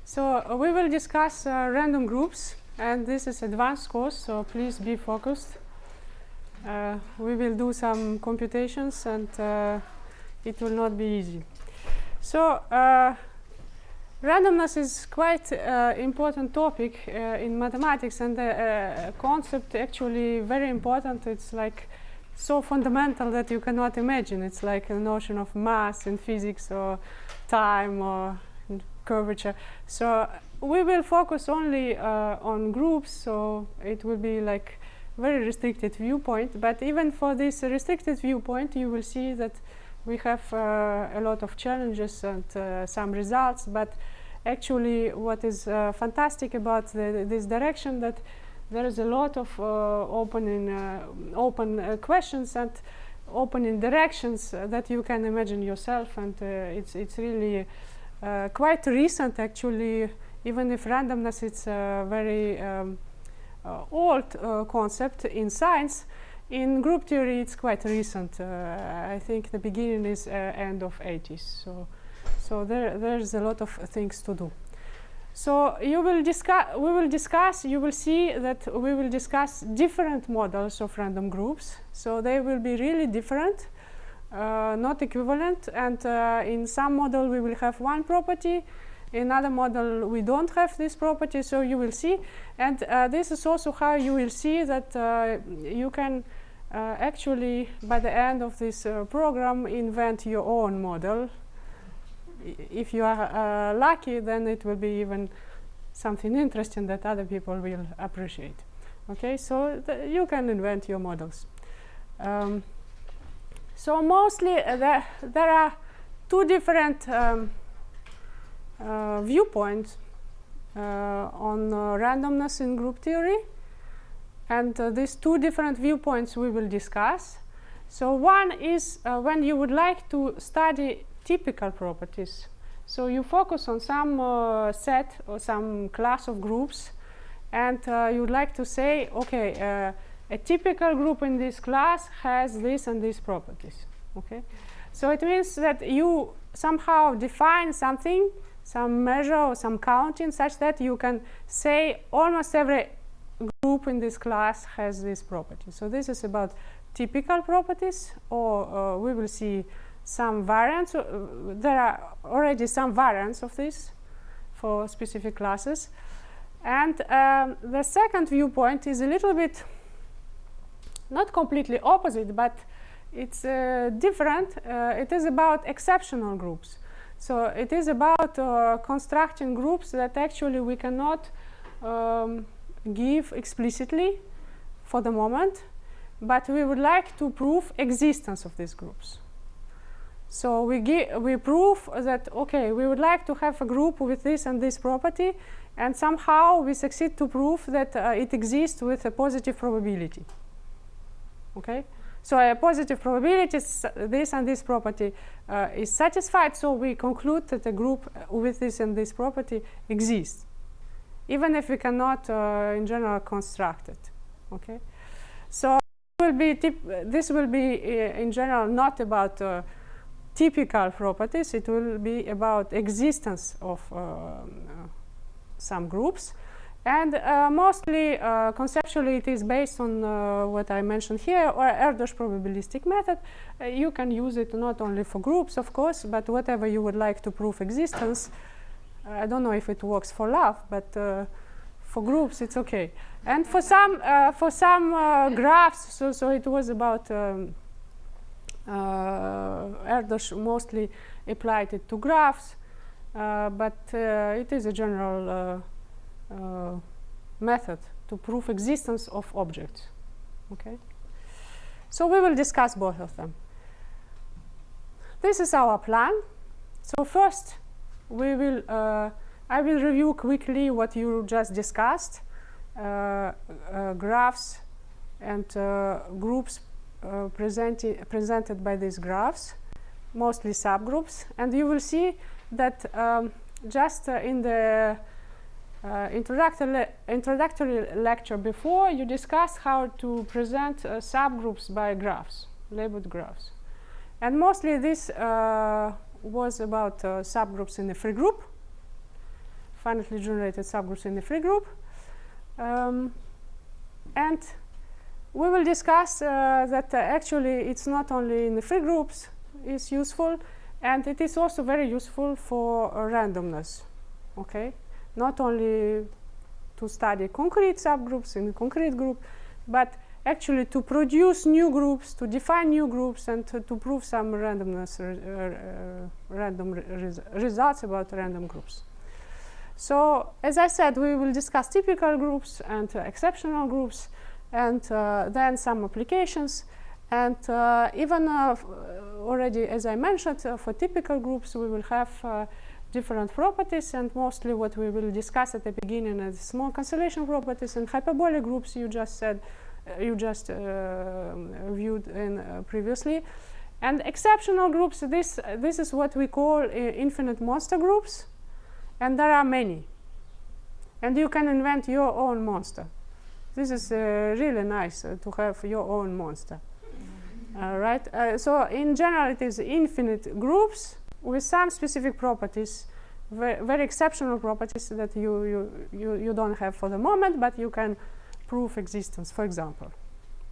So we will discuss random groups, and this is advanced course, so please be focused. We will do some computations, and it will not be easy. So randomness is quite important topic in mathematics, and the concept actually very important. It's like so fundamental that you cannot imagine. It's like a notion of mass in physics or time or curvature. So we will focus only on groups, so it will be like very restricted viewpoint. But even for this restricted viewpoint, you will see that we have a lot of challenges and some results. But actually what is fantastic about this direction, that there is a lot of open questions and opening directions that you can imagine yourself, and it's really quite recent actually. Even if randomness is a very old concept in science, in group theory it's quite recent. I think the beginning is end of 80s. So there's a lot of things to do. So we will discuss, you will see that we will discuss different models of random groups. So they will be really different, not equivalent. And in some model we will have one property. In another model we don't have this property. So you will see. And this is also how you will see that you can actually, by the end of this program, invent your own model. If you are lucky, then it will be even something interesting that other people will appreciate. Okay, so you can invent your models. So mostly there are two different viewpoints on randomness in group theory, and these two different viewpoints we will discuss. So one is when you would like to study typical properties. So you focus on some set or some class of groups, and you would like to say, okay, a typical group in this class has this and these properties. Okay, so it means that you somehow define something, some measure or some counting, such that you can say almost every group in this class has this property. So this is about typical properties, or we will see some variants. There are already some variants of this for specific classes. And the second viewpoint is a little bit not completely opposite, but it's different. It is about exceptional groups. So it is about constructing groups that actually we cannot give explicitly for the moment, but we would like to prove existence of these groups. So we prove that, okay, we would like to have a group with this and this property, and somehow we succeed to prove that it exists with a positive probability. Okay, so a positive probability, this and this property is satisfied, so we conclude that a group with this and this property exists, even if we cannot in general construct it. Okay, so this will be in general not about typical properties. It will be about existence of some groups, and mostly conceptually it is based on what I mentioned here, or Erdős probabilistic method. You can use it not only for groups, of course, but whatever you would like to prove existence. I don't know if it works for love, but for groups it's okay. And for some graphs, so it was about Erdős mostly applied it to graphs, but it is a general method to prove existence of objects. Okay, so we will discuss both of them. This is our plan. So first we will I will review quickly what you just discussed, graphs and groups presented by these graphs, mostly subgroups. And you will see that just in the introductory lecture before, you discussed how to present subgroups by graphs, labeled graphs. And mostly this was about subgroups in a free group. finitely generated subgroups in the free group. And we will discuss that actually it's not only in the free groups is useful, and it is also very useful for randomness. Okay, not only to study concrete subgroups in a concrete group, but actually to produce new groups, to define new groups, and to prove some randomness, results about random groups. So, as I said, we will discuss typical groups and exceptional groups, and then some applications. And even already, as I mentioned, for typical groups, we will have different properties, and mostly what we will discuss at the beginning is small cancellation properties and hyperbolic groups you just said, viewed in previously. And exceptional groups, this is what we call infinite monster groups, and there are many. And you can invent your own monster. This is really nice to have your own monster. Right? So in general, it is infinite groups with some specific properties, very exceptional properties that you don't have for the moment, but you can prove existence, for example,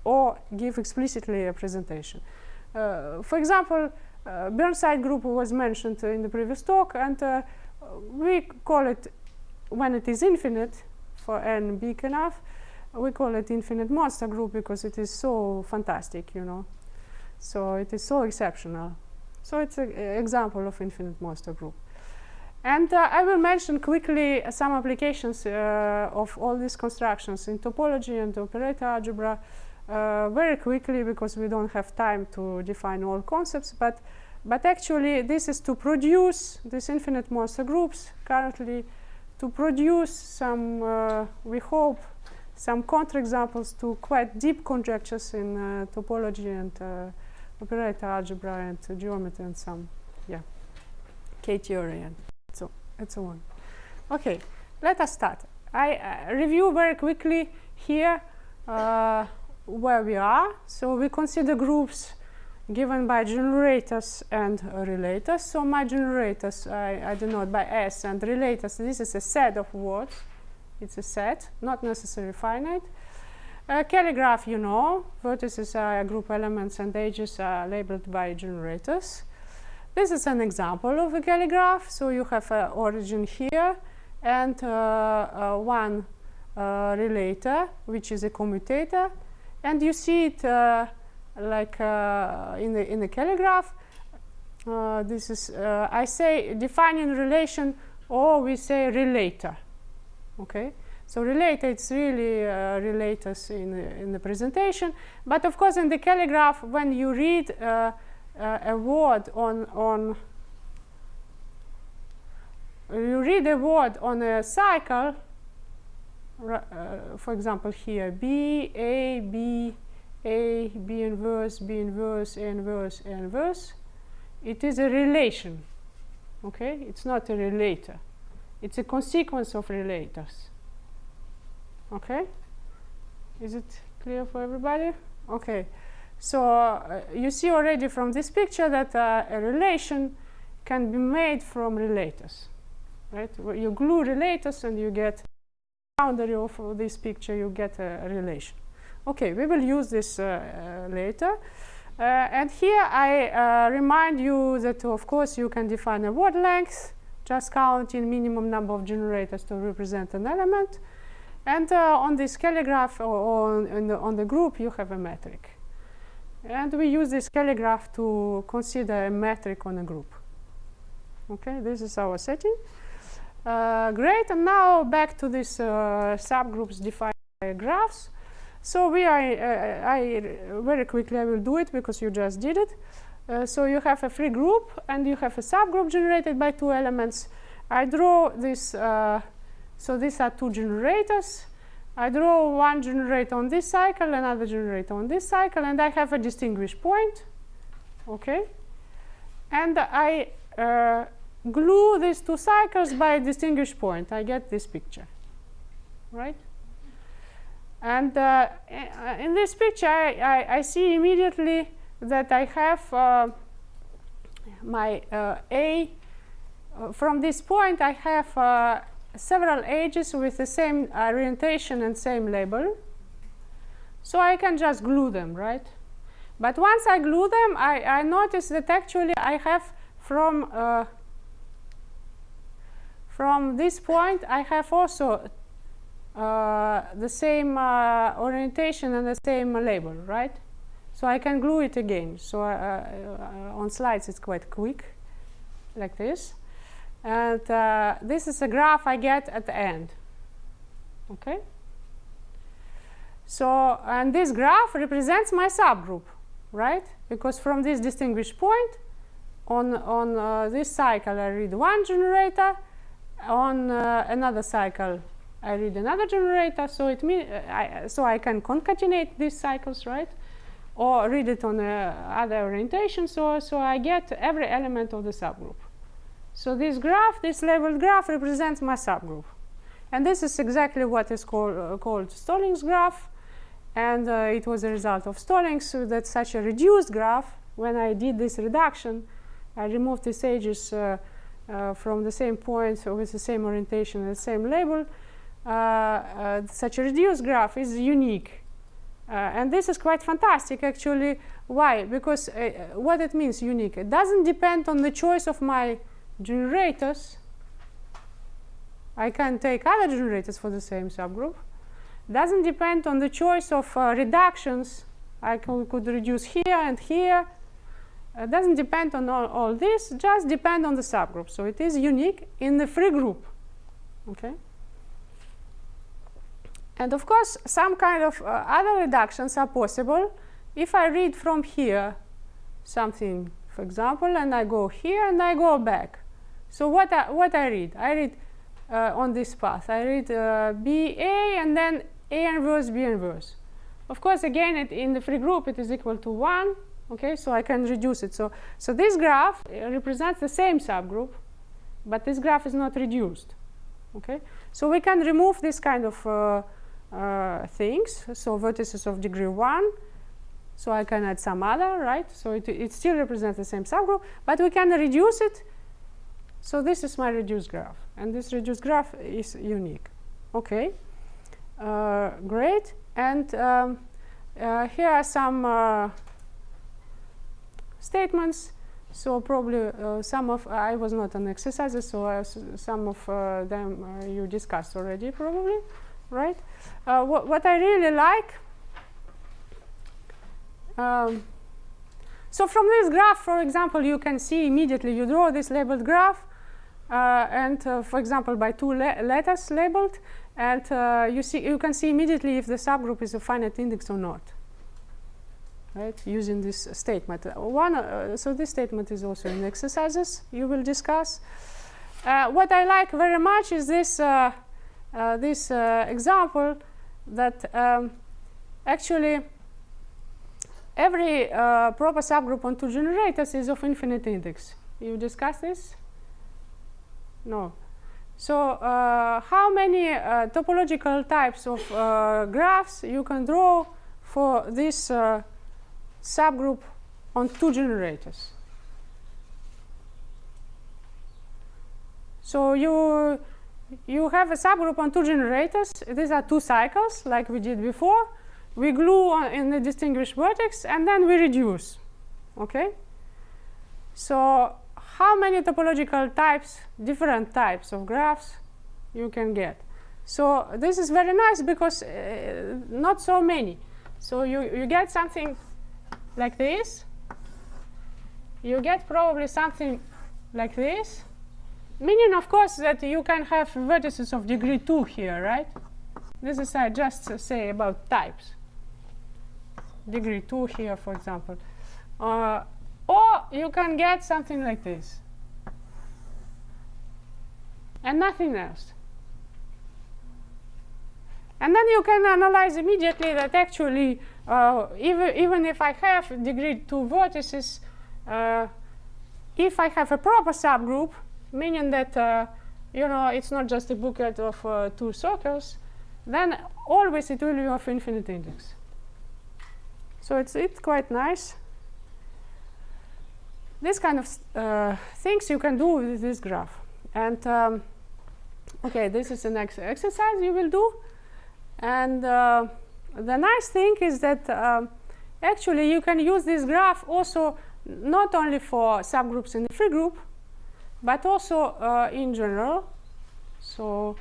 or give explicitly a presentation. For example, Burnside group was mentioned in the previous talk, and we call it, when it is infinite, for n big enough, we call it infinite monster group because it is so fantastic, you know. So it is so exceptional. So it's an example of infinite monster group. And I will mention quickly some applications of all these constructions in topology and operator algebra very quickly, because we don't have time to define all concepts. But actually, this is to produce these infinite monster groups currently, to produce some, we hope, some counterexamples to quite deep conjectures in topology and operator algebra and geometry and some, K-theory and so on. Okay, let us start. I review very quickly here where we are. So we consider groups given by generators and relators. So my generators I denote by S, and relators, this is a set of words. It's a set, not necessarily finite. Calligraph, you know, vertices are group elements and edges are labeled by generators. This is an example of a calligraph. So you have an origin here and one relator, which is a commutator. And you see it like in the calligraph. This is, I say, defining relation, or we say relator. Okay? So relator, it's really relators in the presentation. But of course, in the calligraph, when you read a word on a cycle, for example here, B, A, B, A, B inverse, B inverse, A inverse, A inverse, it is a relation. Okay, it's not a relator. It's a consequence of relators. Okay, is it clear for everybody? Okay. So you see already from this picture that a relation can be made from relators, right? You glue relators and you get boundary of this picture, you get a relation. Okay, we will use this later. And here I remind you that, of course, you can define a word length, just counting minimum number of generators to represent an element. And on this calligraph or on the group, you have a metric. And we use this calligraph to consider a metric on a group. Okay, this is our setting. Great, and now back to these subgroups defined by graphs. So we are, very quickly I will do it because you just did it. So you have a free group and you have a subgroup generated by two elements. I draw this, so these are two generators. I draw one generator on this cycle, another generator on this cycle, and I have a distinguished point. Okay? And I glue these two cycles by a distinguished point. I get this picture. Right? And in this picture, I see immediately that I have my A. From this point, I have several edges with the same orientation and same label. So I can just glue them, right? But once I glue them, I notice that actually I have from this point, I have also the same orientation and the same label, right? So I can glue it again. So on slides it's quite quick, like this. And this is a graph I get at the end. Okay? So, and this graph represents my subgroup, right? Because from this distinguished point, on this cycle I read one generator, on another cycle I read another generator, so it means so I can concatenate these cycles, right? Or read it on other orientation, so I get every element of the subgroup. So this graph, this labeled graph, represents my subgroup. And this is exactly what is called Stolling's graph. And it was a result of Stolling's, so that such a reduced graph, when I did this reduction, I removed these edges from the same point with the same orientation and the same label. Such a reduced graph is unique. And this is quite fantastic, actually. Why? Because what it means, unique, it doesn't depend on the choice of my generators. I can take other generators for the same subgroup. Doesn't depend on the choice of reductions. I could reduce here and here. Doesn't depend on all this, just depend on the subgroup. So it is unique in the free group. Okay. And of course, some kind of other reductions are possible. If I read from here something, for example, and I go here and I go back. So what I read? I read on this path. I read BA and then A inverse, B inverse. Of course, again, in the free group, it is equal to 1. Okay, so I can reduce it. So this graph represents the same subgroup, but this graph is not reduced. Okay, so we can remove this kind of things. So vertices of degree 1. So I can add some other, right? So it still represents the same subgroup, but we can reduce it. So this is my reduced graph, and this reduced graph is unique. Okay, great. And here are some statements. So probably some of I was not on exercises, so some of them you discussed already, probably, right? What I really like. So from this graph, for example, you can see immediately, you draw this labeled graph, and for example, by two letters labeled, and you can see immediately if the subgroup is a finite index or not, right? Using this statement. So this statement is also in exercises you will discuss. What I like very much is this example that actually every proper subgroup on two generators is of infinite index. You discussed this? No. So how many topological types of graphs you can draw for this subgroup on two generators? So you have a subgroup on two generators. These are two cycles, like we did before. We glue in the distinguished vertex, and then we reduce. Okay? So how many topological types, different types of graphs you can get? So this is very nice because not so many. So you get something like this. You get probably something like this. Meaning, of course, that you can have vertices of degree 2 here, right? This is I just say about types. Degree 2 here, for example. Or you can get something like this. And nothing else. And then you can analyze immediately that actually, even if I have degree 2 vertices, if I have a proper subgroup, meaning that it's not just a bouquet of 2 circles, then always it will be of infinite index. So it's quite nice. This kind of things you can do with this graph. And Okay, this is the next exercise you will do. And the nice thing is that actually you can use this graph also not only for subgroups in the free group, but also in general. So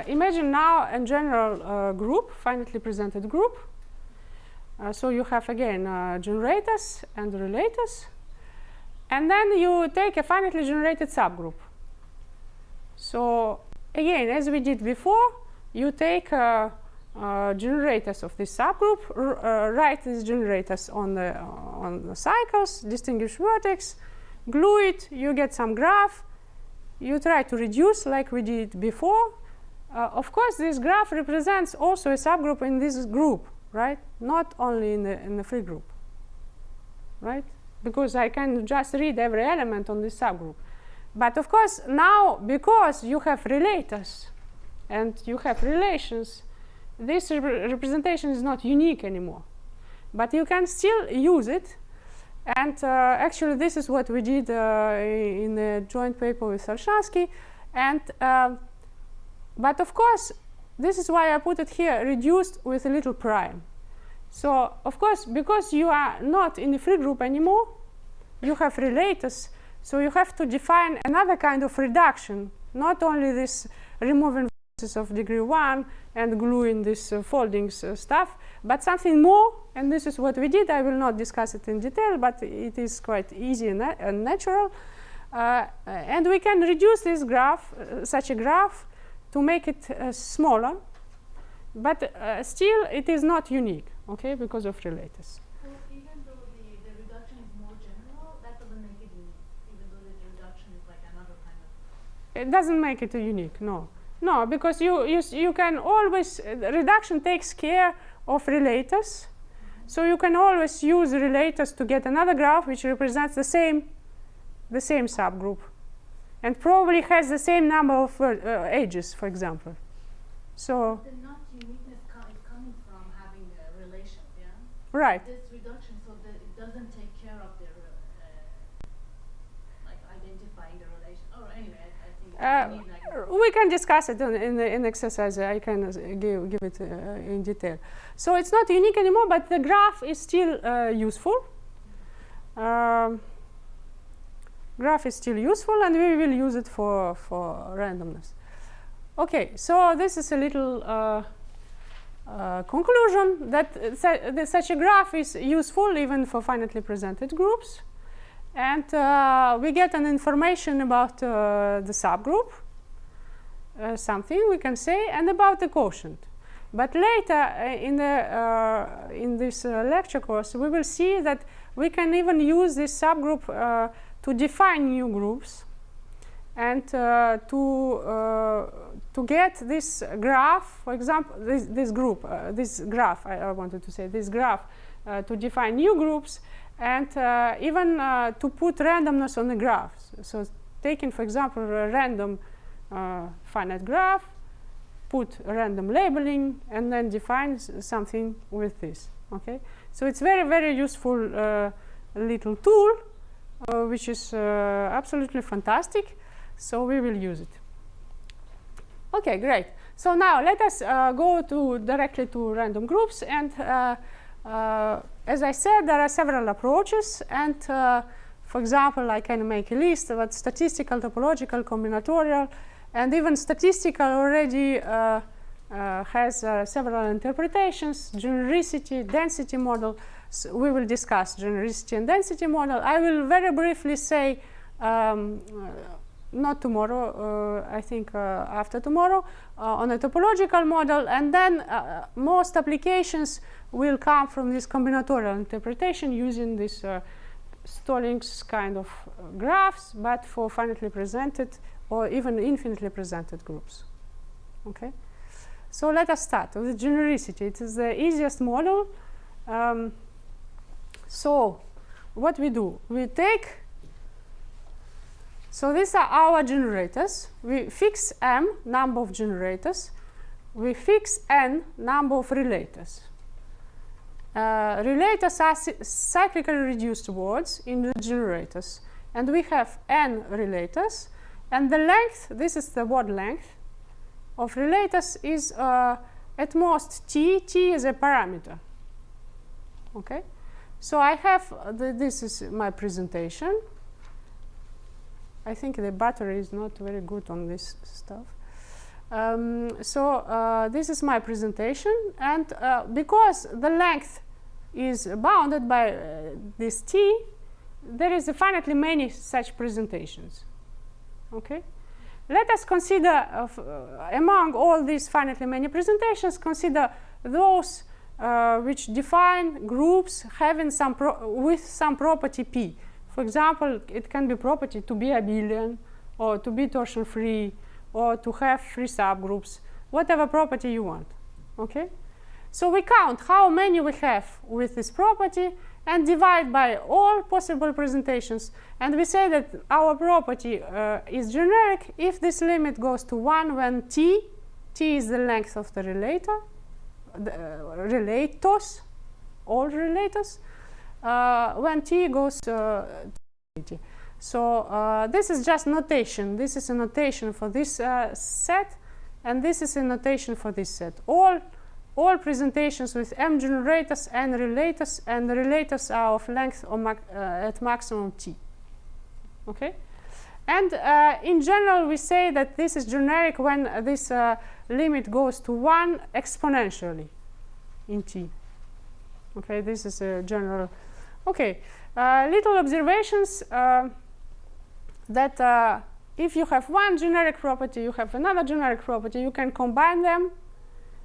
imagine now a general group, finitely presented group. So you have again generators and relators. And then you take a finitely generated subgroup. So again, as we did before, you take generators of this subgroup, write these generators on the cycles, distinguish vertex, glue it, you get some graph. You try to reduce like we did before. Of course, this graph represents also a subgroup in this group, right? Not only in the free group, right? Because I can just read every element on this subgroup. But of course, now, because you have relators and you have relations, this representation is not unique anymore. But you can still use it. And actually, this is what we did in the joint paper with Arzhantseva. And but of course, this is why I put it here, reduced with a little prime. So of course, because you are not in the free group anymore, you have relators. So you have to define another kind of reduction, not only this removing vertices of degree 1 and gluing this foldings stuff, but something more. And this is what we did. I will not discuss it in detail, but it is quite easy and natural. And we can reduce this graph, such a graph, to make it smaller. But still, it is not unique, okay, because of relators. Well, even though the reduction is more general, that doesn't make it unique, even though the reduction is like another kind of... It doesn't make it unique, no. No, because you can always, reduction takes care of relators. So you can always use relators to get another graph which represents the same subgroup. And probably has the same number of edges, for example. So the not uniqueness is coming from having relations, yeah? Right. This reduction, so that it doesn't take care of the like identifying the relation. Oh, anyway, I think we can discuss it in exercise. I can give it in detail. So it's not unique anymore, but the graph is still useful. Graph is still useful, and we will use it for randomness. Okay, so this is a little conclusion that such a graph is useful even for finitely presented groups. And we get an information about the subgroup, something we can say, and about the quotient. But later in this lecture course, we will see that we can even use this subgroup to define new groups and to get this graph, for example, this graph, I wanted to say, this graph to define new groups and even to put randomness on the graphs. So taking, for example, a random finite graph, put random labeling, and then define something with this. Okay, so it's very, very useful little tool, which is absolutely fantastic. So we will use it. Okay, great. So now let us go directly to random groups. And as I said, there are several approaches. And for example, I can make a list about statistical, topological, combinatorial, and even statistical already has several interpretations, genericity, density model. So we will discuss genericity and density model. I will very briefly say, not tomorrow, I think after tomorrow, on a topological model, and then most applications will come from this combinatorial interpretation using this Stallings kind of graphs, but for finitely presented or even infinitely presented groups. Okay, so let us start with genericity. It is the easiest model. So what we do, we take, so these are our generators. We fix m, number of generators. We fix n, number of relators. Relators are cyclically reduced words in the generators. And we have n relators. And the length, this is the word length, of relators is at most t. T is a parameter. Okay? So I have, this is my presentation. I think the battery is not very good on this stuff. This is my presentation, and because the length is bounded by this t, there is finitely many such presentations. Okay? Let us consider, among all these finitely many presentations, consider those which define groups having with some property p. For example, it can be property to be abelian, or to be torsion-free, or to have 3 subgroups, whatever property you want. Okay? So we count how many we have with this property and divide by all possible presentations. And we say that our property is generic if this limit goes to 1 when t is the length of the relator, relators, all relators, when t goes to infinity. So this is just notation. This is a notation for this set, and this is a notation for this set. All presentations with m generators and the relators are of length at maximum t. Okay? And in general, we say that this is generic when this limit goes to 1 exponentially in t. Okay, this is a general. Okay, little observations that if you have one generic property, you have another generic property, you can combine them,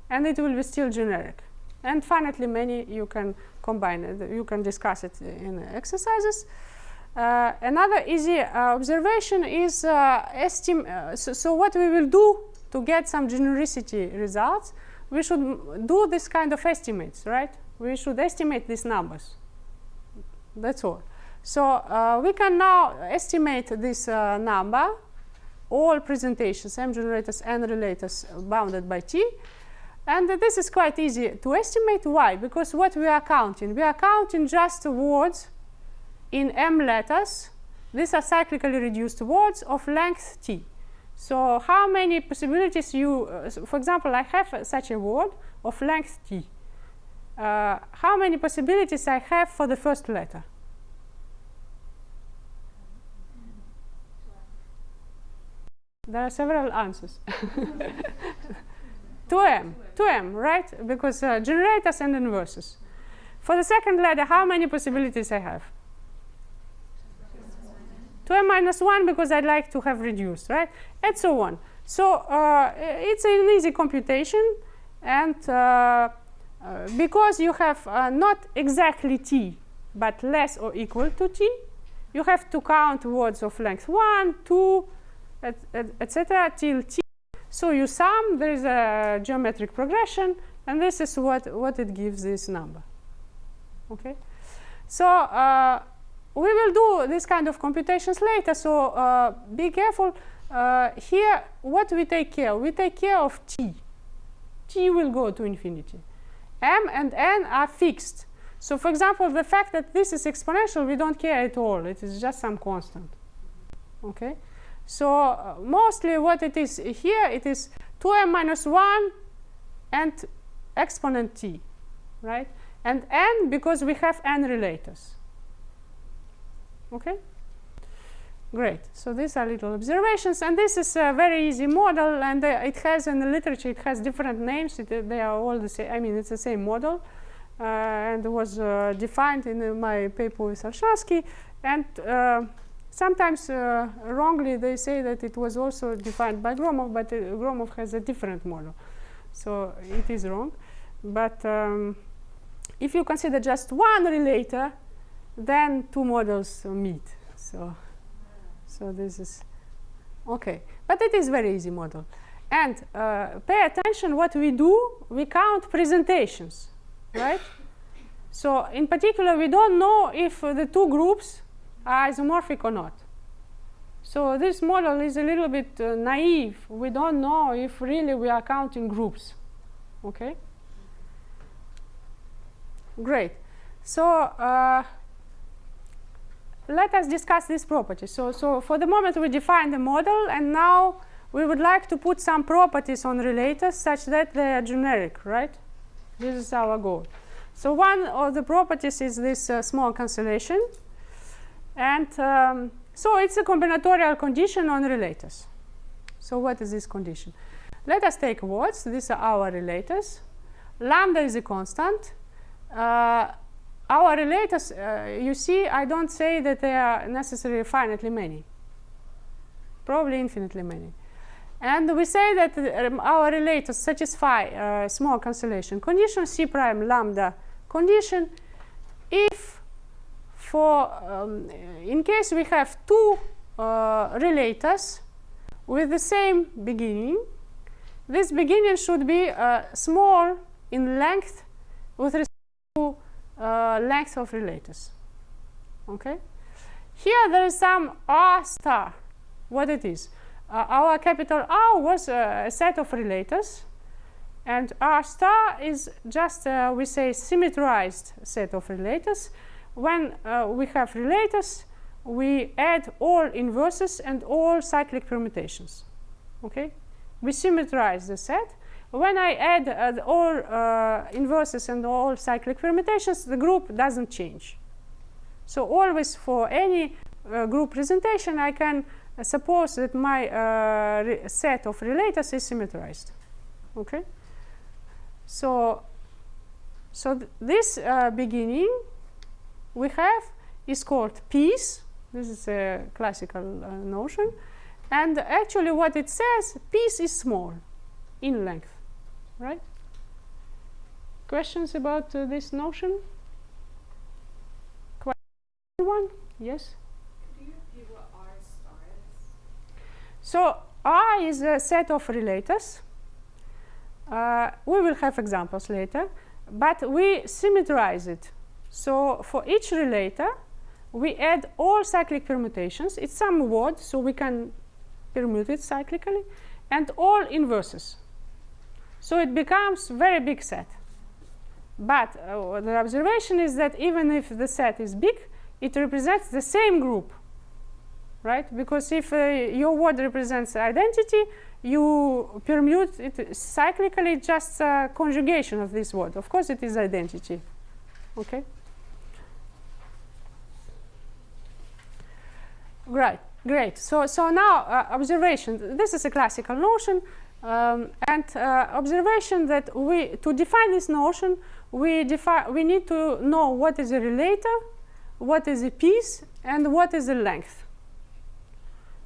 and it will be still generic. And finitely many, you can combine it. You can discuss it in exercises. Another easy observation is so what we will do to get some genericity results, we should do this kind of estimates, right? We should estimate these numbers. That's all. So we can now estimate this number, all presentations, m generators and relators bounded by t. And this is quite easy to estimate. Why? Because what we are counting? We are counting just words in m letters. These are cyclically reduced words of length t. So how many possibilities you, for example, I have such a word of length t. How many possibilities I have for the first letter? There are several answers. 2m, right? Because generators and inverses. For the second letter, how many possibilities I have? 2m minus 1, because I'd like to have reduced, right? And so on. So it's an easy computation, and because you have not exactly t, but less or equal to t, you have to count words of length 1, 2, etc. till t. So you sum, there is a geometric progression, and this is what it gives this number. Okay? So we will do this kind of computations later, so be careful. Here, what we take care? We take care of t. T will go to infinity. M and n are fixed. So for example, the fact that this is exponential, we don't care at all. It is just some constant. Okay? So mostly what it is here, it is 2m minus 1 and exponent t, right? And n, because we have n relators. Okay? Great. So these are little observations, and this is a very easy model, and it has in the literature, it has different names. They are all the same. I mean, it's the same model, and it was defined in my paper with Arzhantseva, and sometimes wrongly they say that it was also defined by Gromov, but Gromov has a different model, so it is wrong. But if you consider just one relator, then two models meet. So this is okay, but it is very easy model. And pay attention what we do. We count presentations, right? So in particular, we don't know if the two groups are isomorphic or not. So this model is a little bit naive. We don't know if really we are counting groups. Okay? Great. So let us discuss this property. So for the moment we define the model, and now we would like to put some properties on relators such that they are generic, right? This is our goal. So one of the properties is this small cancellation, and so it's a combinatorial condition on relators. So what is this condition? Let us take words. These are our relators. Lambda is a constant. Our relators, you see, I don't say that they are necessarily finitely many. Probably infinitely many. And we say that our relators satisfy small cancellation condition, C prime lambda condition, if for, in case we have two relators with the same beginning, this beginning should be small in length with respect to length of relators. Okay? Here there is some R star. What it is? Our capital R was a set of relators, and R star is just, we say, symmetrized set of relators. When we have relators, we add all inverses and all cyclic permutations. Okay? We symmetrize the set. When I add all inverses and all cyclic permutations, the group doesn't change. So always for any group presentation, I can suppose that my set of relators is symmetrized. Okay? So this beginning we have is called piece. This is a classical notion. And actually what it says, piece is small in length. Right? Questions about this notion? One? Yes? Could you repeat what R star is? So R is a set of relators. We will have examples later, but we symmetrize it. So for each relator, we add all cyclic permutations. It's some word, so we can permute it cyclically, and all inverses. So it becomes a very big set. But the observation is that even if the set is big, it represents the same group, right? Because if your word represents identity, you permute it cyclically, just a conjugation of this word. Of course, it is identity. Okay? Right. Great. So now observation. This is a classical notion. And observation that to define this notion, we need to know what is a relator, what is a piece, and what is a length.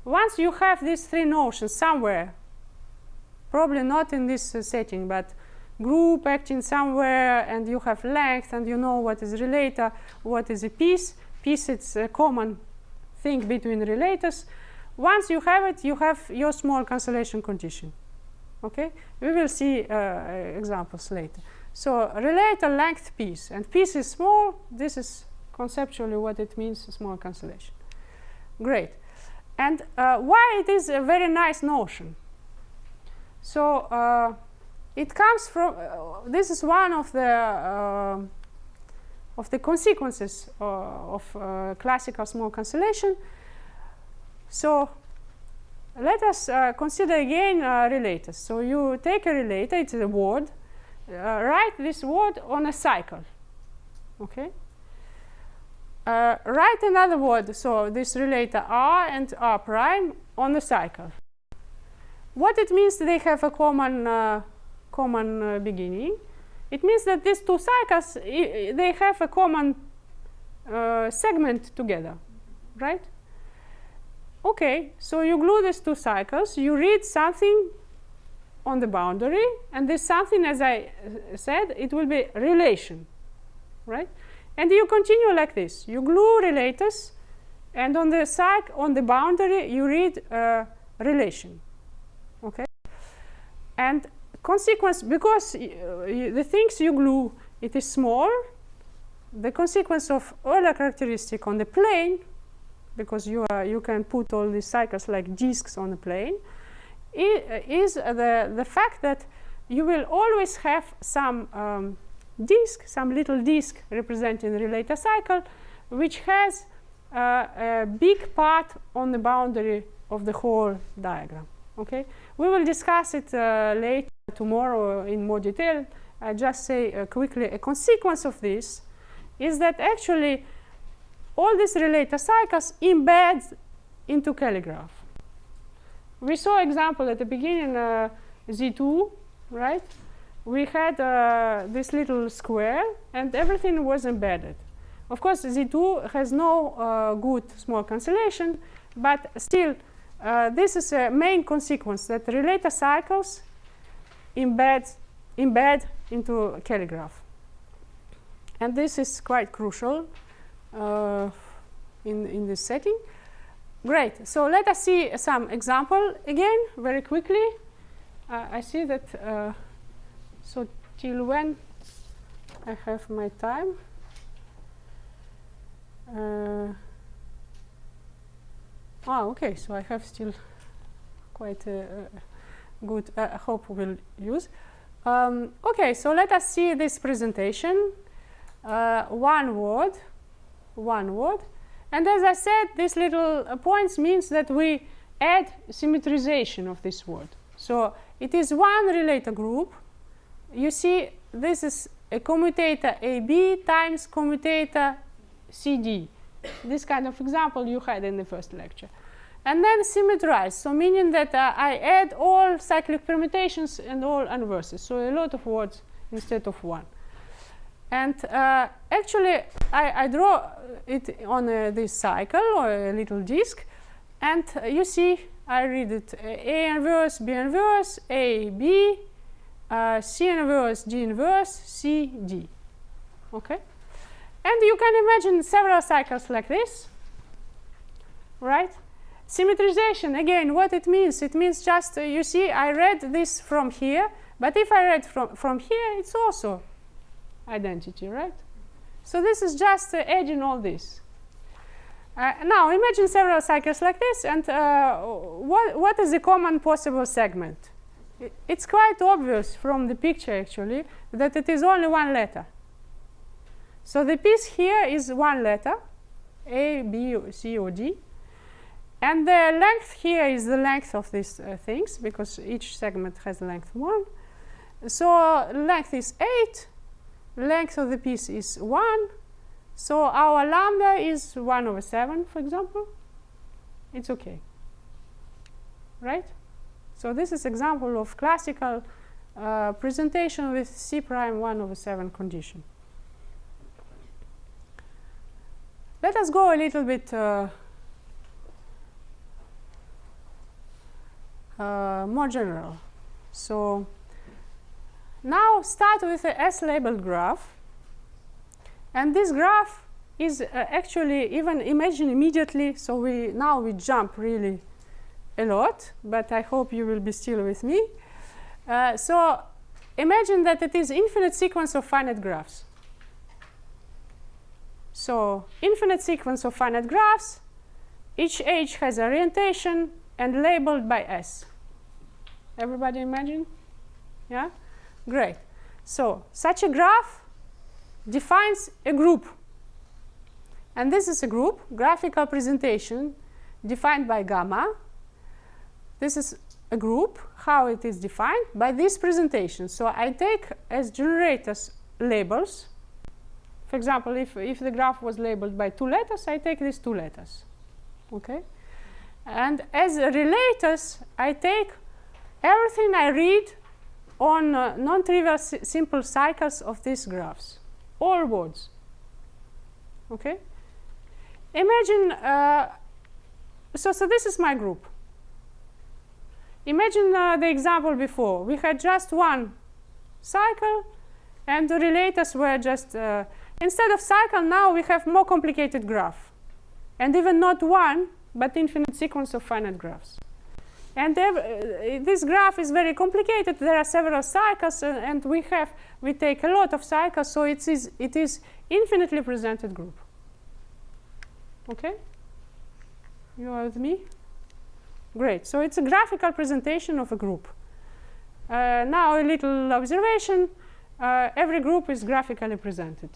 Once you have these three notions somewhere, probably not in this setting, but group acting somewhere, and you have length, and you know what is a relator, what is a piece. Piece, it's a common thing between relators. Once you have it, you have your small cancellation condition. Okay, we will see examples later. So relator, length, piece, and piece is small. This is conceptually what it means, small cancellation. Great. And why it is a very nice notion? So it comes from this is one of the consequences of classical small cancellation. So let us consider again relators. So you take a relator, it's a word, write this word on a cycle. Okay? Write another word, so this relator R and R prime on a cycle. What it means they have a common beginning? It means that these two cycles, they have a common segment together, right? Okay, so you glue these two cycles, you read something on the boundary, and this something, as I said, it will be relation, right? And you continue like this. You glue relators, and on the boundary, you read relation, okay? And consequence, because the things you glue, it is small, the consequence of Euler characteristic on the plane, because you can put all these cycles like disks on the plane, is the fact that you will always have some disk, some little disk representing the relator cycle, which has a big part on the boundary of the whole diagram. Okay, we will discuss it later tomorrow in more detail. I just say quickly a consequence of this is that actually all these relator cycles embed into calligraph. We saw example at the beginning, Z2, right? We had this little square and everything was embedded. Of course, Z2 has no good small cancellation, but still, this is a main consequence that relator cycles embed into calligraph. And this is quite crucial in this setting. Great. So let us see some example again very quickly. I see that, so till when I have my time. Okay, so I have still quite good, I hope we'll use. Okay, so let us see this presentation. One word. And as I said, these little points means that we add symmetrization of this word. So it is one relator group. You see, this is a commutator AB times commutator CD. This kind of example you had in the first lecture. And then symmetrize, so meaning that I add all cyclic permutations and all inverses, so a lot of words instead of one. And actually, I draw it on this cycle or a little disk, and you see I read it A inverse, B inverse, A, B, C inverse, D inverse, C, D. Okay? And you can imagine several cycles like this, right? Symmetrization, again, what it means just, you see, I read this from here, but if I read from here, it's also identity, right? So this is just adding all this. Now, imagine several cycles like this, and what is the common possible segment? It's quite obvious from the picture, actually, that it is only one letter. So the piece here is one letter, A, B, C, or D. And the length here is the length of these things, because each segment has length 1. So length is 8. Length of the piece is 1. So our lambda is 1/7, for example. It's OK. Right? So this is example of classical presentation with C prime 1/7 condition. Let us go a little bit more general. So now start with a S-labeled graph. And this graph is actually, even imagine immediately, so now we jump really a lot, but I hope you will be still with me. So imagine that it is infinite sequence of finite graphs. So infinite sequence of finite graphs, each edge has orientation and labeled by S. Everybody imagine? Yeah? Great. So such a graph defines a group. And this is a group, graphical presentation, defined by gamma. This is a group, how it is defined, by this presentation. So I take as generators labels. For example, if the graph was labeled by 2 letters, I take these 2 letters. Okay? And as relators, I take everything I read on non-trivial simple cycles of these graphs. All words. Okay? Imagine, so this is my group. Imagine the example before. We had just one cycle, and the relators were just, instead of cycle, now we have more complicated graph. And even not one, but infinite sequence of finite graphs. And this graph is very complicated. There are several cycles, and we take a lot of cycles, so it is infinitely presented group. Okay? You are with me? Great. So it's a graphical presentation of a group. Now a little observation. Every group is graphically presented.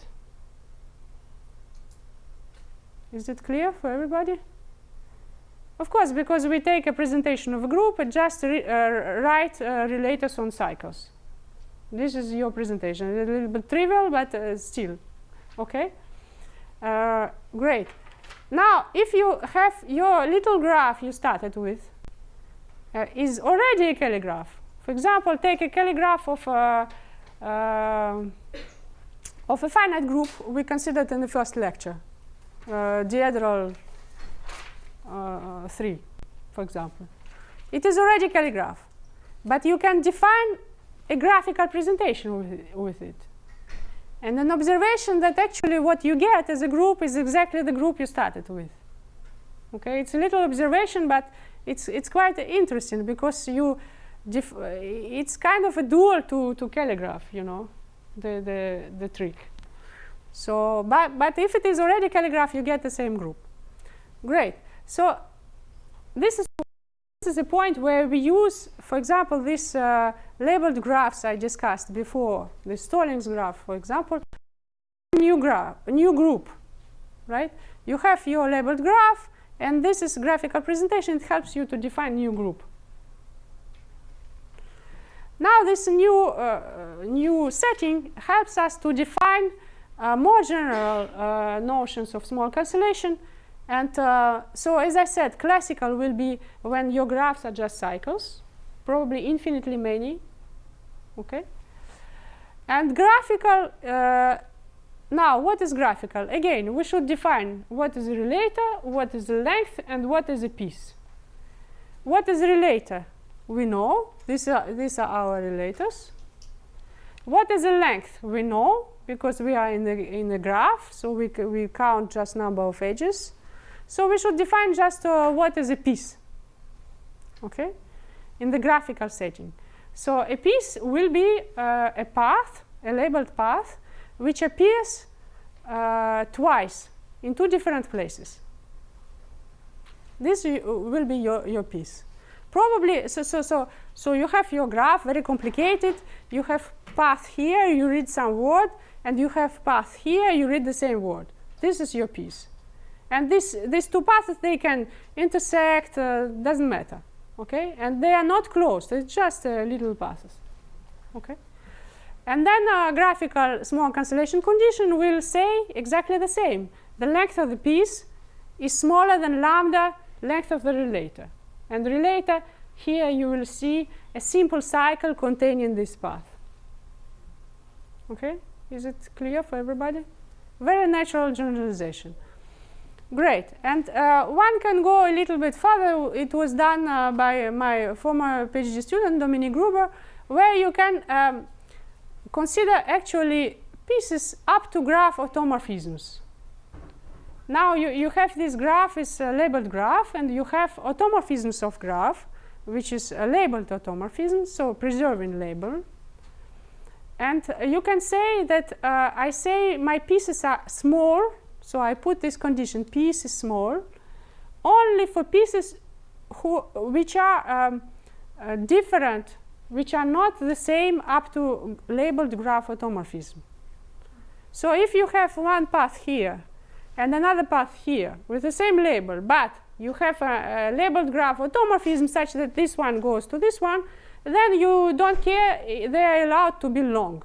Is it clear for everybody? Of course, because we take a presentation of a group and just write relators on cycles. This is your presentation. A little bit trivial, but still. Okay? Great. Now, if you have your little graph you started with is already a Kelly graph. For example, take a Kelly graph of a finite group we considered in the first lecture, diagonal 3, for example. It is already Kelly graph, but you can define a graphical presentation with it. And an observation that actually what you get as a group is exactly the group you started with. Okay, it's a little observation, but it's quite interesting because it's kind of a dual to Kelly graph, you know, the trick. So, but if it is already Kelly graph, you get the same group. Great. So this is a point where we use, for example, this labeled graphs I discussed before, the Stallings graph, for example, new group, right? You have your labeled graph, and this is graphical presentation. It helps you to define new group. Now this new setting helps us to define more general notions of small cancellation. And so, as I said, classical will be when your graphs are just cycles, probably infinitely many. Okay? And graphical, now what is graphical? Again, we should define what is a relator, what is the length, and what is a piece. What is a relator? We know. These are our relators. What is the length? We know, because we are in the graph, so we count just number of edges. So we should define just what is a piece, okay, in the graphical setting. So a piece will be a path, a labeled path, which appears twice in two different places. This will be your piece. Probably, so you have your graph, very complicated. You have path here, you read some word, and you have path here, you read the same word. This is your piece. And these two paths, they can intersect, doesn't matter, okay? And they are not closed, it's just little paths, okay? And then a graphical small cancellation condition will say exactly the same. The length of the piece is smaller than lambda length of the relator. And the relator, here you will see a simple cycle containing this path. Okay, is it clear for everybody? Very natural generalization. Great, and one can go a little bit further. It was done by my former PhD student, Dominique Gruber, where you can consider actually pieces up to graph automorphisms. Now you have this graph, is a labeled graph, and you have automorphisms of graph, which is a labeled automorphism, so preserving label. And you can say that I say my pieces are small, so I put this condition, piece is small, only for pieces which are different, which are not the same up to labeled graph automorphism. So if you have one path here and another path here with the same label, but you have a labeled graph automorphism such that this one goes to this one, then you don't care, they are allowed to be long.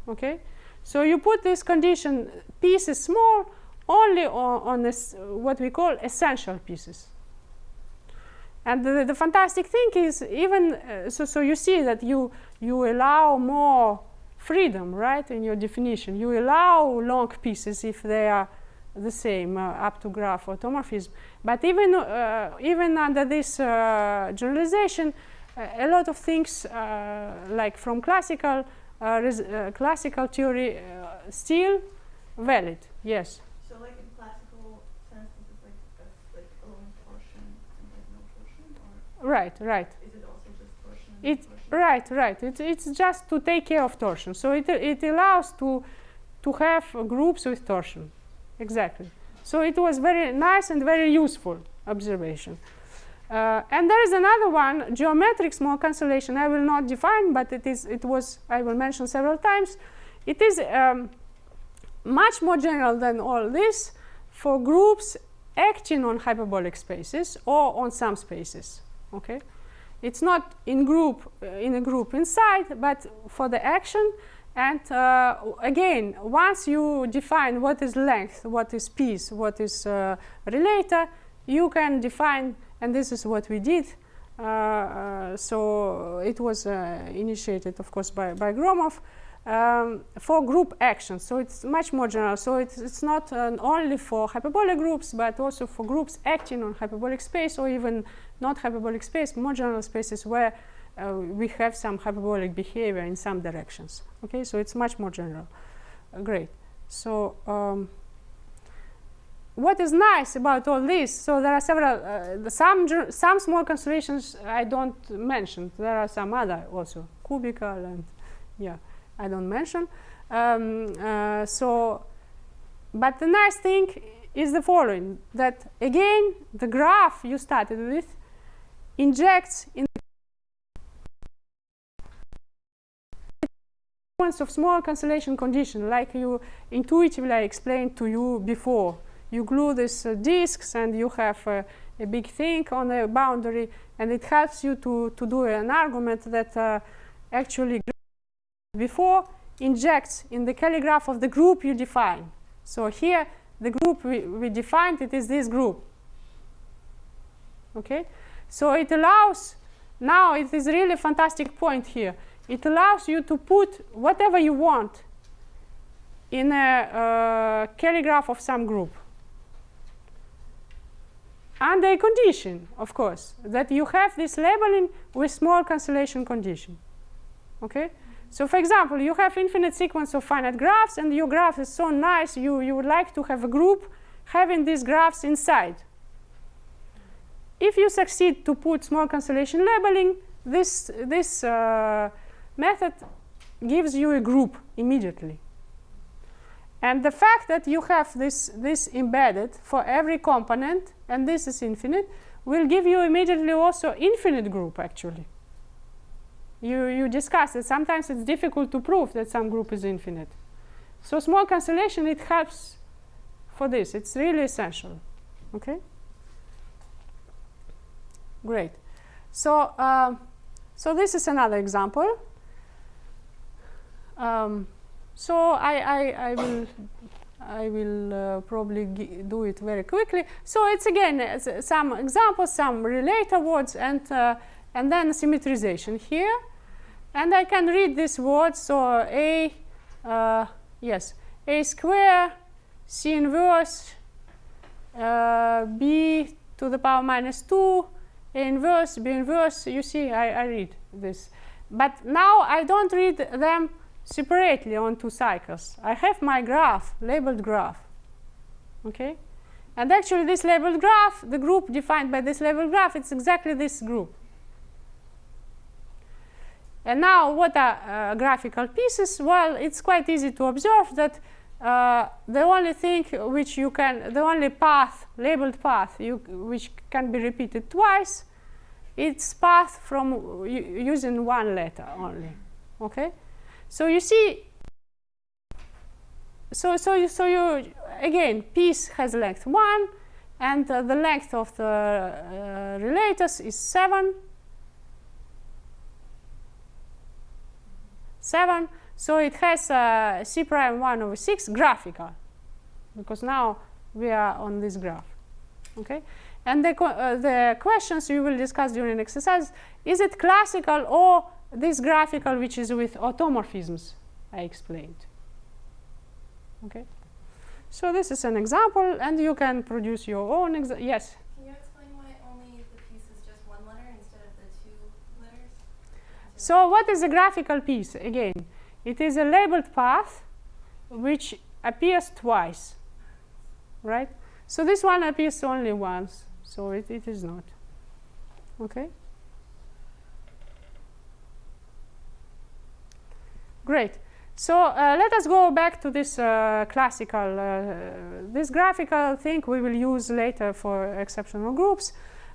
Okay? So you put this condition, piece is small, only on this, what we call essential pieces. And the fantastic thing is, even so you see that you allow more freedom, right, in your definition. You allow long pieces if they are the same up to graph automorphism. But even under this generalization, a lot of things like from classical theory still valid. Yes. So, like in classical sense, this is like a long torsion and like no torsion, or right. is it also just torsion? And torsion? Right. It's just to take care of torsion. So it allows to have groups with torsion. Exactly. So it was very nice and very useful observation. And there is another one, geometric small cancellation. I will not define, but it was I will mention several times. It is much more general than all this. for groups acting on hyperbolic spaces or on some spaces. Okay, it's not in a group inside, but for the action. And again, once you define what is length, what is piece, what is relator, you can define, and this is what we did. So it was initiated, of course, by Gromov for group actions. So it's much more general. So it's not only for hyperbolic groups, but also for groups acting on hyperbolic space, or even not hyperbolic space, more general spaces where we have some hyperbolic behavior in some directions. Okay, so it's much more general. Great. So what is nice about all this? So there are several, some small constellations I don't mention. There are some other also, cubical and yeah, I don't mention. So, but the nice thing is the following: that again, the graph you started with injects in of small cancellation condition, like you intuitively I explained to you before. You glue these disks and you have a big thing on the boundary, and it helps you to do an argument that actually before injects in the calligraph of the group you define. So here the group we defined, it is this group. Okay, so it allows, now it is really a fantastic point here. It allows you to put whatever you want in a calligraph of some group. Under a condition, of course, that you have this labeling with small cancellation condition. Okay? So for example, you have infinite sequence of finite graphs, and your graph is so nice, you would like to have a group having these graphs inside. If you succeed to put small cancellation labeling, this method gives you a group immediately. And the fact that you have this embedded for every component, and this is infinite, will give you immediately also infinite group, actually. You discussed it. Sometimes it's difficult to prove that some group is infinite. So small cancellation, it helps for this. It's really essential. Okay? Great. So, so this is another example. So I will probably do it very quickly. So it's again some examples, some relator words, and then symmetrization here. And I can read these words. So A square, C inverse, B to the power minus 2, A inverse, B inverse. You see, I read this. But now I don't read them separately on two cycles. I have my graph, labeled graph. Okay? And actually this labeled graph, the group defined by this labeled graph, it's exactly this group. And now what are graphical pieces? Well, it's quite easy to observe that the only thing which you can, the only path, labeled path, which can be repeated twice, it's path from using one letter only. Okay? So you see, so you again, piece has length 1, and the length of the relators is 7. 7. So it has C prime 1 over 6 graphical, because now we are on this graph. Okay, and the questions we will discuss during exercise: is it classical or this graphical, which is with automorphisms I explained. Okay, so this is an example, and you can produce your own example. Yes? Can you explain why only the piece is just one letter instead of the 2 letters? So what is a graphical piece? Again, it is a labeled path which appears twice, right? So this one appears only once, so it is not. Okay? Great. So let us go back to this classical, this graphical thing we will use later for exceptional groups.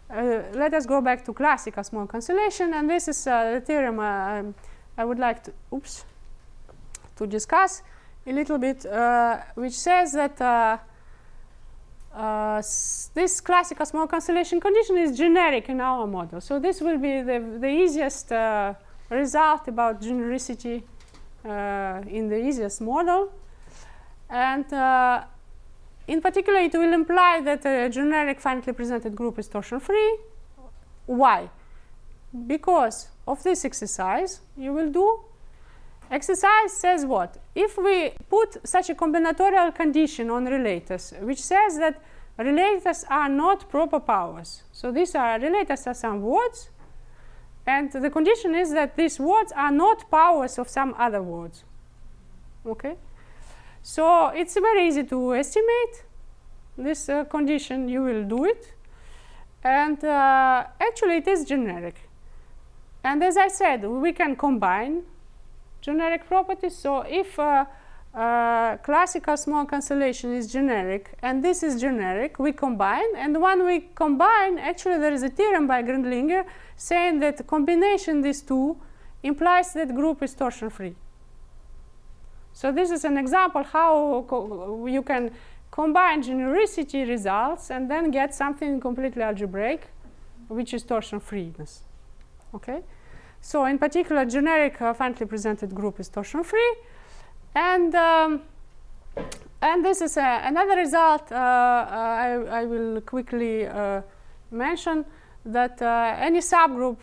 Let us go back to classical small cancellation, and this is the theorem I would like to discuss a little bit, which says that this classical small cancellation condition is generic in our model. So this will be the easiest result about genericity in the easiest model. And in particular, it will imply that a generic finitely presented group is torsion-free. Why? Because of this exercise you will do. Exercise says what? If we put such a combinatorial condition on relators, which says that relators are not proper powers. So these are relators are some words, and the condition is that these words are not powers of some other words. Okay? So it's very easy to estimate this condition. You will do it. And actually it is generic. And as I said, we can combine generic properties. So if classical small cancellation is generic and this is generic, we combine. And when we combine, actually there is a theorem by Grindlinger saying that the combination these two implies that group is torsion-free. So this is an example how you can combine genericity results and then get something completely algebraic, which is torsion-freeness. Okay? So in particular, generic finitely presented group is torsion-free. And this is another result I will quickly mention, that any subgroup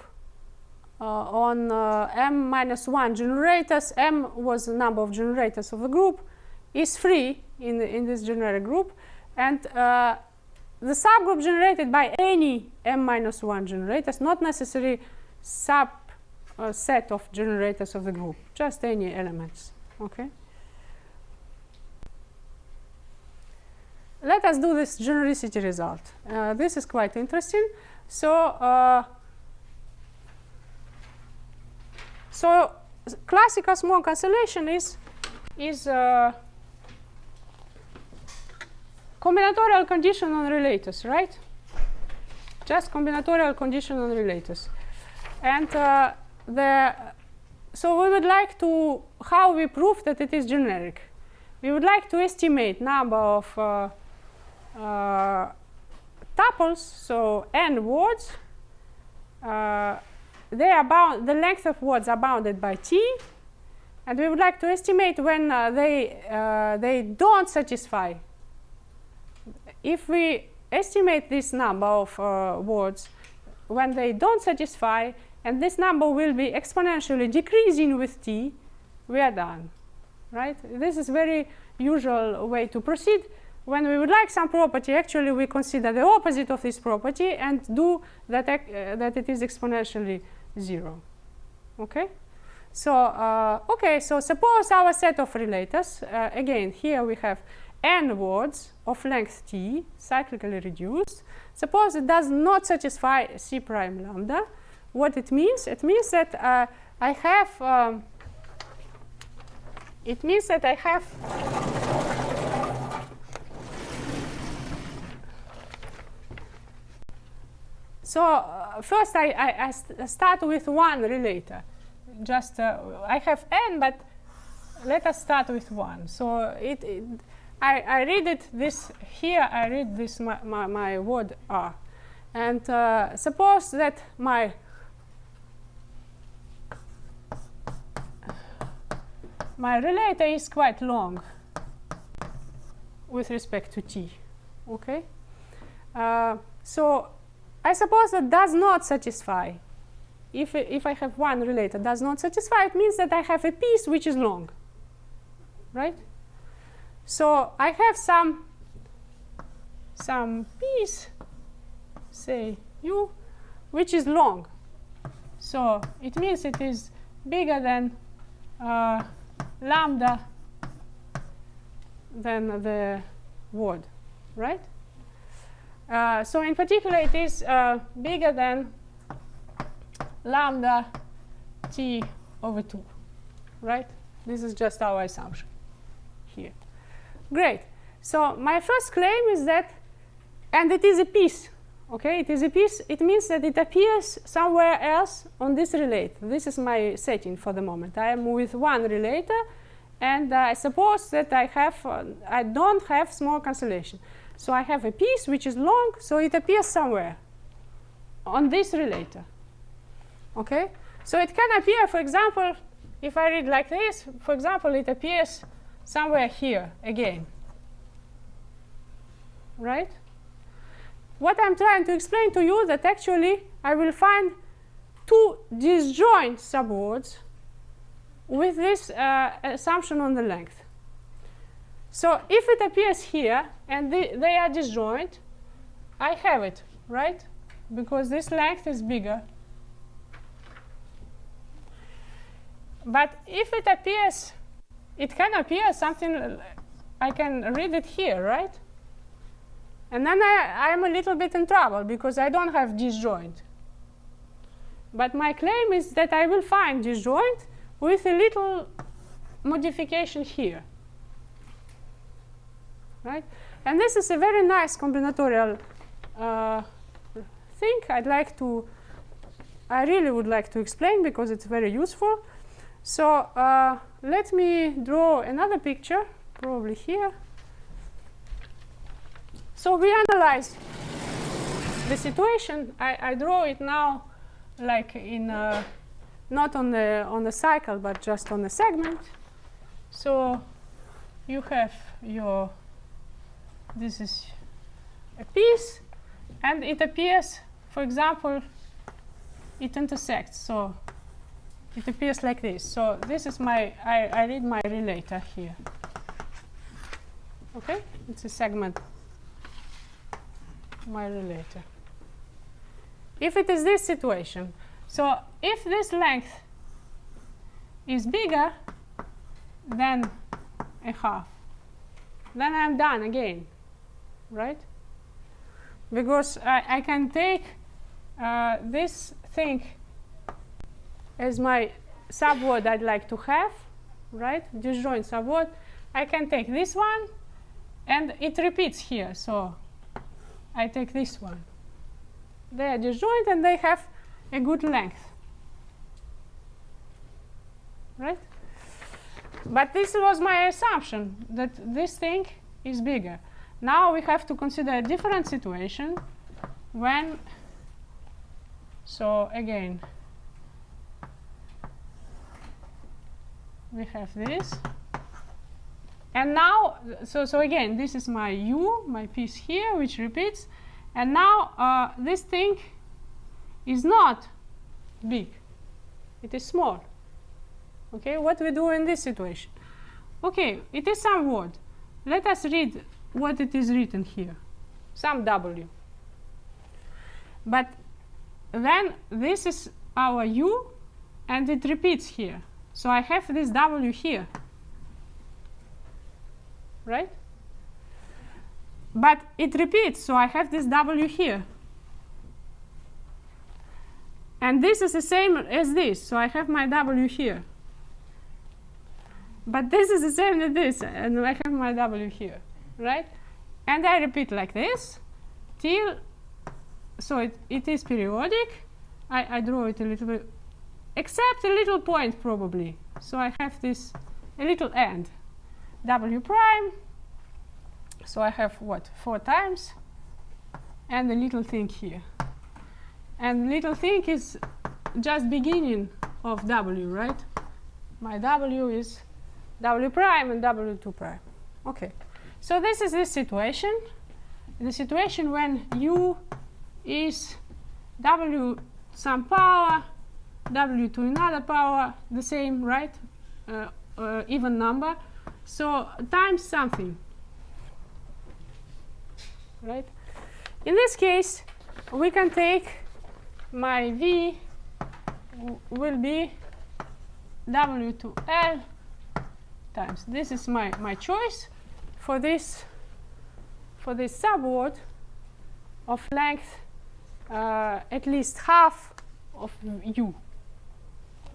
on m-1 generators, m was the number of generators of the group, is free in this generic group. And the subgroup generated by any m-1 generators, not necessarily subset of generators of the group, just any elements. Okay? Let us do this genericity result. This is quite interesting. So classical small cancellation is combinatorial condition on relators, right? Just combinatorial condition on relators. And so we would like to, how we prove that it is generic? We would like to estimate number of tuples, so n words. They are the length of words are bounded by t, and we would like to estimate when they don't satisfy. If we estimate this number of words when they don't satisfy, and this number will be exponentially decreasing with t, we are done, right? This is very usual way to proceed. When we would like some property, actually we consider the opposite of this property and do that that it is exponentially 0. Okay? So so suppose our set of relators, again here we have n words of length t, cyclically reduced. Suppose it does not satisfy c prime lambda. What it means? It means that I have so first I start with one relator. Just I have n, but let us start with one. So I read it this here. I read this my word r, and suppose that my relator is quite long with respect to t. Okay, so I suppose that does not satisfy. If I have one relator does not satisfy, it means that I have a piece which is long, right? So I have some piece, say u, which is long. So it means it is bigger than lambda than the word, right? So in particular, it is bigger than lambda t over 2, right? This is just our assumption here. Great. So my first claim is that, and it is a piece, okay? It is a piece. It means that it appears somewhere else on this relator. This is my setting for the moment. I am with one relator, and I suppose that I don't have small cancellation. So I have a piece which is long, so it appears somewhere on this relator. Okay? So it can appear, for example, if I read like this, for example, it appears somewhere here again. Right? What I'm trying to explain to you that actually I will find two disjoint subwords with this assumption on the length. So if it appears here and they are disjoint, I have it, right? Because this length is bigger. But if it appears, it can appear something, I can read it here, right? And then I'm a little bit in trouble because I don't have disjoint. But my claim is that I will find disjoint with a little modification here. Right? And this is a very nice combinatorial thing I really would like to explain because it's very useful. So let me draw another picture, probably here. So we analyze the situation. I draw it now like in not on the cycle, but just on the segment. So you have your, this is a piece, and it appears, for example, it intersects. So it appears like this. So this is my, I read my relator here. Okay? It's a segment, my relator. If it is this situation, so if this length is bigger than a half, then I'm done again, right? Because I can take this thing as my subword I'd like to have, right? Disjoint subword. I can take this one, and it repeats here. So I take this one. They are disjoint, and they have a good length, right? But this was my assumption, that this thing is bigger. Now we have to consider a different situation when, so again, we have this. And now, so again, this is my U, my piece here, which repeats. And now this thing is not big. It is small. Okay, what we do in this situation? Okay, it is some word. Let us read what it is written here. Some W. But then this is our U, and it repeats here. So I have this W here. Right? But it repeats, so I have this W here. And this is the same as this, so I have my W here. But this is the same as this, and I have my W here, right? And I repeat like this till, so it is periodic. I draw it a little bit, except a little point probably. So I have this, a little end, W prime. So I have what, 4 times, and a little thing here. And little thing is just beginning of W, right? My W is W prime and W2 prime. Okay. So this is the situation. The situation when U is W some power, W to another power, the same, right? Even number. So times something. Right? In this case, we can take my V will be W to L times. This is my choice for this subword of length at least half of U.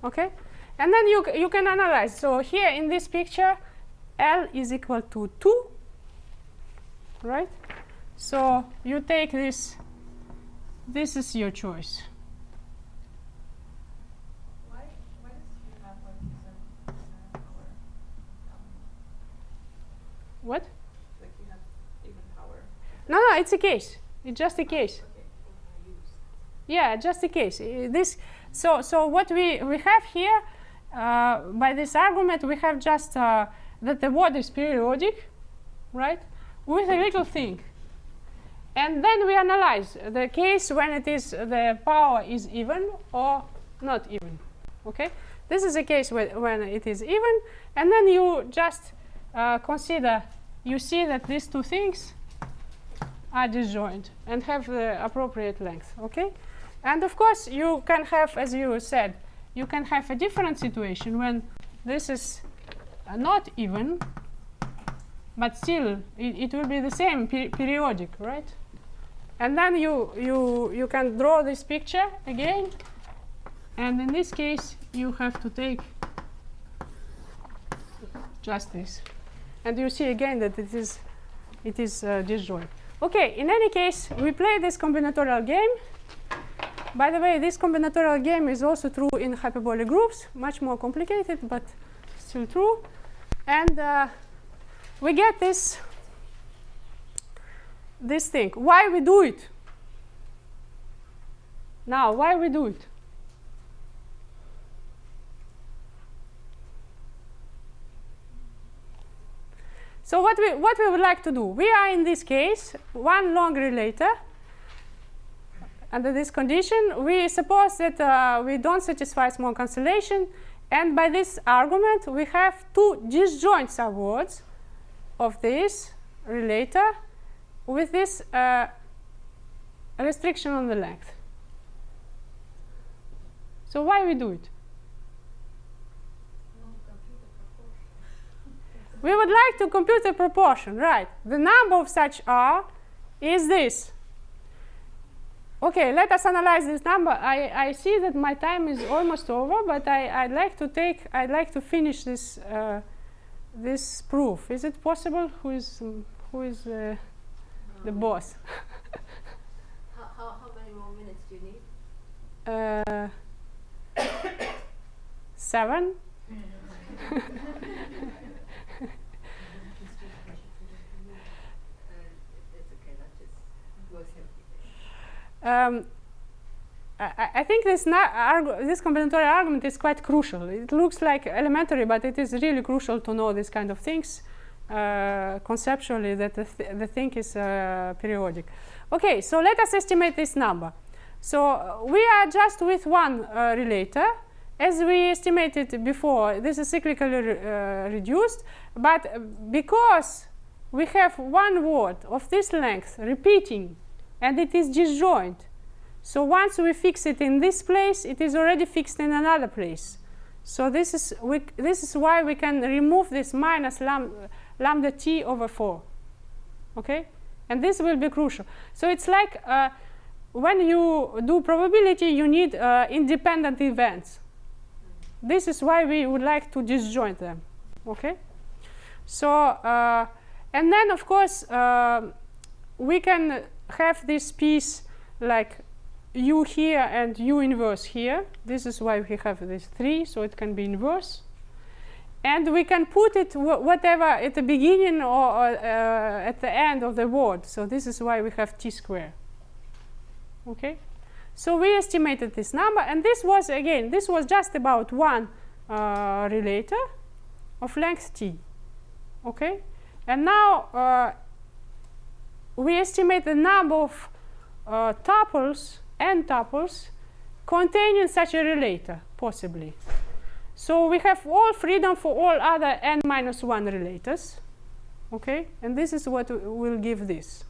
Okay? And then you can analyze. So here in this picture, L is equal to 2, right? So you take this. This is your choice. Why does you have like you said power? What? Like you have even power. No, it's a case. It's just a case. Yeah, just a case. So what we have here, by this argument, we have just that the word is periodic, right, with a little thing. And then we analyze the case when it is the power is even or not even. Okay, this is a case when it is even, and then you just consider. You see that these two things are disjoint and have the appropriate length. Okay, and of course you can have, as you said, you can have a different situation when this is not even, but still it will be the same periodic, right? And then you can draw this picture again, and in this case you have to take just this, and you see again that it is disjoint. Okay, in any case, we play this combinatorial game. By the way, this combinatorial game is also true in hyperbolic groups, much more complicated, but still true. And we get this thing. Why we do it? Now, why we do it? So what we would like to do? We are in this case one long relator. Under this condition, we suppose that we don't satisfy small cancellation, and by this argument, we have two disjoint subwords of this relator with this restriction on the length. So why we do it? We would like to compute the proportion, right? The number of such R is this. Okay, let us analyze this number. I see that my time is almost over, but I'd like to finish this this proof. Is it possible? Who is the boss? How many more minutes do you need? 7. I think this combinatorial argument is quite crucial. It looks like elementary, but it is really crucial to know these kind of things conceptually, that the thing is periodic. Okay, so let us estimate this number. So we are just with one relator. As we estimated before, this is cyclically reduced, but because we have one word of this length repeating, and it is disjoint. So once we fix it in this place, it is already fixed in another place. So this is why we can remove this minus lambda t over 4. Okay? And this will be crucial. So it's like when you do probability, you need independent events. This is why we would like to disjoint them. Okay? So, and then, of course, we can have this piece like u here and u inverse here. This is why we have this 3, so it can be inverse. And we can put it whatever at the beginning or at the end of the word. So this is why we have t squared. Okay? So we estimated this number, and this was, again, this was just about one relator of length t. Okay? And now we estimate the number of tuples, n tuples, containing such a relator, possibly. So we have all freedom for all other n minus 1 relators. Okay? And this is what will give this.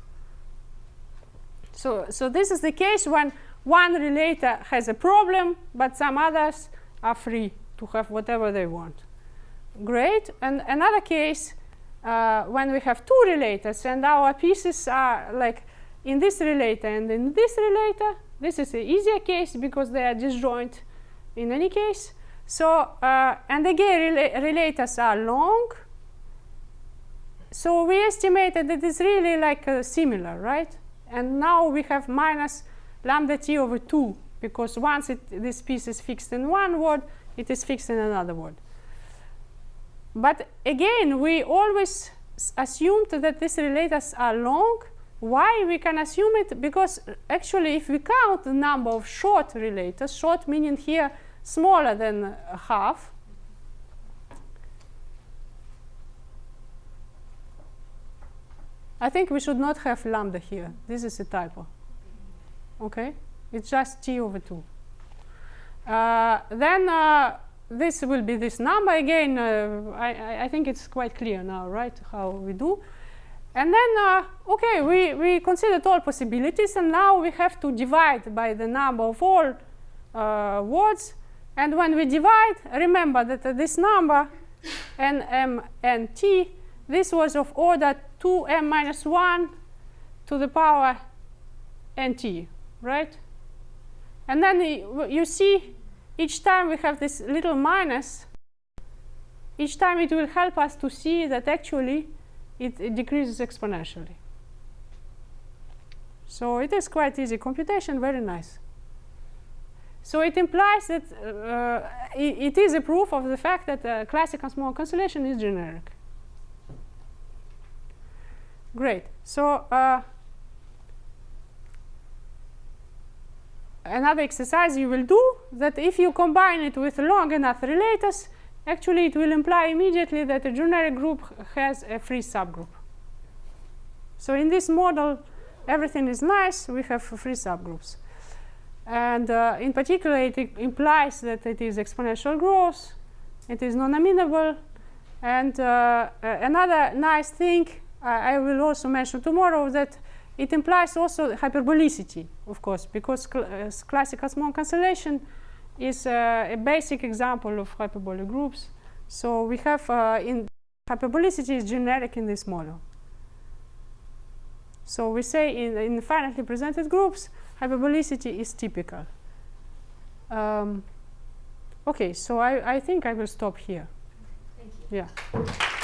So this is the case when one relator has a problem, but some others are free to have whatever they want. Great. And another case, when we have two relators and our pieces are like in this relator and in this relator, this is an easier case because they are disjoint in any case. So, and again, relators are long. So we estimated that it's really like similar, right? And now we have minus lambda t over 2, because once this piece is fixed in one word, it is fixed in another word. But again, we always assumed that these relators are long, Why we can assume it? Because actually, if we count the number of short relators, short meaning here smaller than half, I think we should not have lambda here. This is a typo. Okay? It's just t over 2. Then this will be this number again. I think it's quite clear now, right, how we do. And then, okay, we considered all possibilities, and now we have to divide by the number of all words. And when we divide, remember that this number, n, m, n, t, this was of order 2m minus 1 to the power nt, right? And then you see, each time we have this little minus, each time it will help us to see that actually it decreases exponentially. So it is quite easy computation, very nice. So it implies that it is a proof of the fact that classical small cancellation is generic. Great. So another exercise you will do, that if you combine it with long enough relators, actually it will imply immediately that a generic group has a free subgroup. So in this model, everything is nice. We have free subgroups. And in particular, it implies that it is exponential growth. It is non-amenable. And another nice thing I will also mention tomorrow, that it implies also hyperbolicity, of course, because classical small cancellation is a basic example of hyperbolic groups. So we have hyperbolicity is generic in this model. So we say in finitely presented groups, hyperbolicity is typical. Okay, so I think I will stop here. Thank you. Yeah.